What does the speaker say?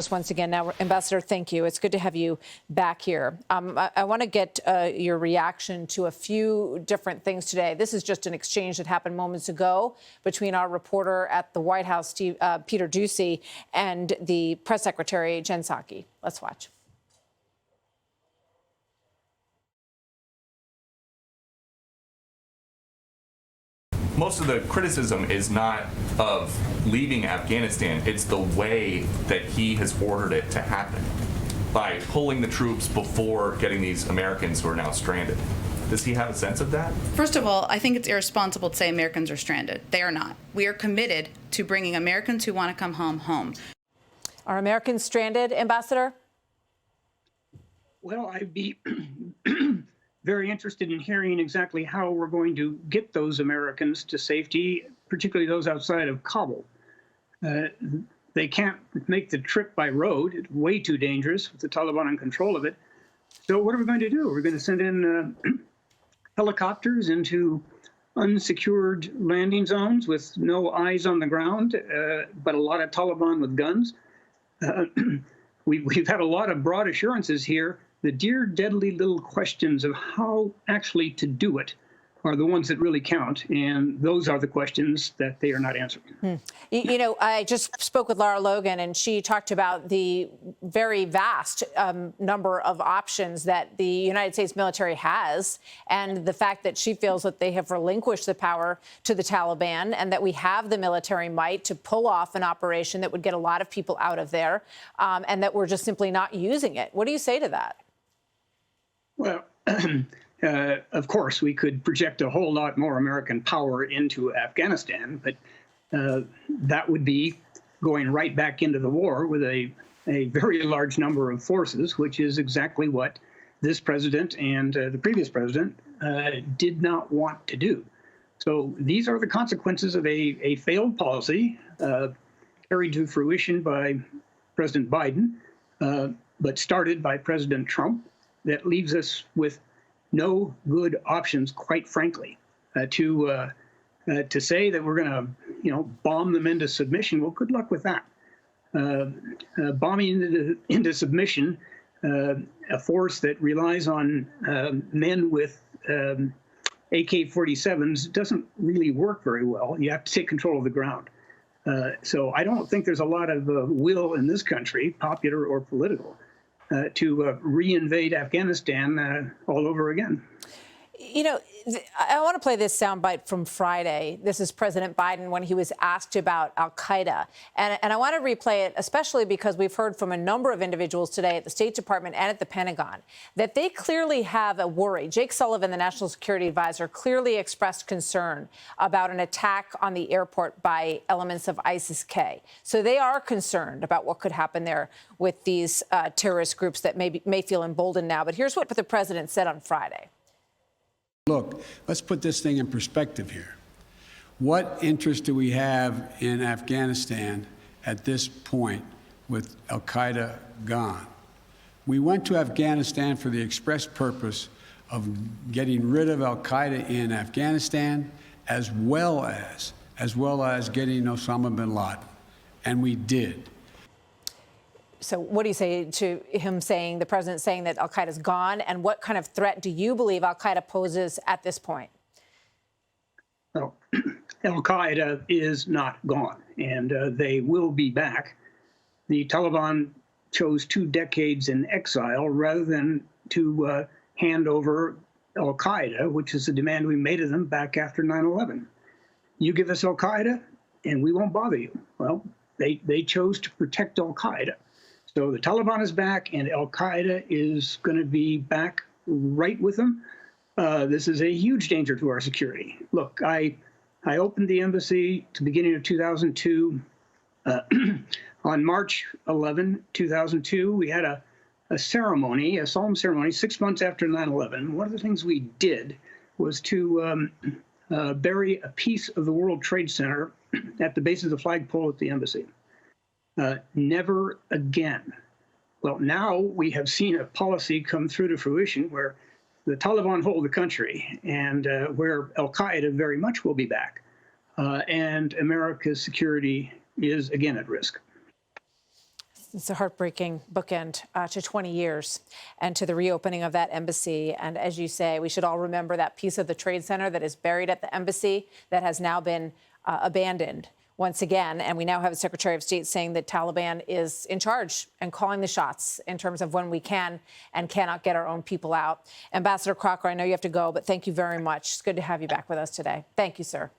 Once again. Now, Ambassador, thank you. It's good to have you back here. I want to get your reaction to a few different things today. This is just an exchange that happened moments ago between our reporter at the White House, Peter Doocy, and the press secretary, Jen Psaki. Let's watch. Most of the criticism is not of leaving Afghanistan, it's the way that he has ordered it to happen by pulling the troops before getting these Americans who are now stranded. Does he have a sense of that? First of all, I think it's irresponsible to say Americans are stranded. They are not. We are committed to bringing Americans who want to come home, home. Are Americans stranded, Ambassador? Well, I'd be very interested in hearing exactly how we're going to get those Americans to safety, particularly those outside of Kabul. They can't make the trip by road. It's way too dangerous with the Taliban in control of it. So what are we going to do? We're going to send in helicopters into unsecured landing zones with no eyes on the ground, but a lot of Taliban with guns. We've had a lot of broad assurances here. The dear deadly little questions of how actually to do it are the ones that really count, and those are the questions that they are not answering. You know, I just spoke with Lara Logan, and she talked about the very vast number of options that the United States military has, and the fact that she feels that they have relinquished the power to the Taliban, and that we have the military might to pull off an operation that would get a lot of people out of there, and that we're just simply not using it. What do you say to that? Well, of course, we could project a whole lot more American power into Afghanistan, but that would be going right back into the war with a very large number of forces, which is exactly what this president and the previous president did not want to do. So these are the consequences of a failed policy carried to fruition by President Biden, but started by President Trump, that leaves us with no good options, quite frankly, to say that we're going to, bomb them into submission. Well, good luck with that. Bombing into submission a force that relies on men with AK-47s doesn't really work very well. You have to take control of the ground. So I don't think there's a lot of will in this country, popular or political, to reinvade Afghanistan all over again. You know, I want to play this soundbite from Friday. This is President Biden when he was asked about al-Qaeda. And I want to replay it, especially because we've heard from a number of individuals today at the State Department and at the Pentagon that they clearly have a worry. Jake Sullivan, the National Security Advisor, clearly expressed concern about an attack on the airport by elements of ISIS-K. So they are concerned about what could happen there with these terrorist groups that may feel emboldened now. But here's what the president said on Friday. Look, let's put this thing in perspective here. What interest do we have in Afghanistan at this point with al-Qaeda gone? We went to Afghanistan for the express purpose of getting rid of al-Qaeda in Afghanistan, as well as getting Osama bin Laden. And we did. So what do you say to him saying, the president saying that al-Qaeda is gone? And what kind of threat do you believe al-Qaeda poses at this point? Well, al-Qaeda is not gone, and they will be back. The Taliban chose 2 decades in exile rather than to hand over al-Qaeda, which is the demand we made of them back after 9/11. You give us al-Qaeda, and we won't bother you. Well, they chose to protect al-Qaeda. So the Taliban is back, and al-Qaeda is going to be back right with them. This is a huge danger to our security. Look, I opened the embassy at the beginning of 2002. On March 11, 2002, we had a ceremony, a solemn ceremony, 6 months after 9/11. One of the things we did was to bury a piece of the World Trade Center at the base of the flagpole at the embassy. Never again. Well, now we have seen a policy come through to fruition where the Taliban hold the country, and where al-Qaeda very much will be back. And America's security is again at risk. it's a heartbreaking bookend to 20 years and to the reopening of that embassy. And as you say, we should all remember that piece of the Trade Center that is buried at the embassy that has now been abandoned once again. And we now have the Secretary of State saying that Taliban is in charge and calling the shots in terms of when we can and cannot get our own people out. Ambassador Crocker, I know you have to go, but thank you very much. It's good to have you back with us today. Thank you, sir.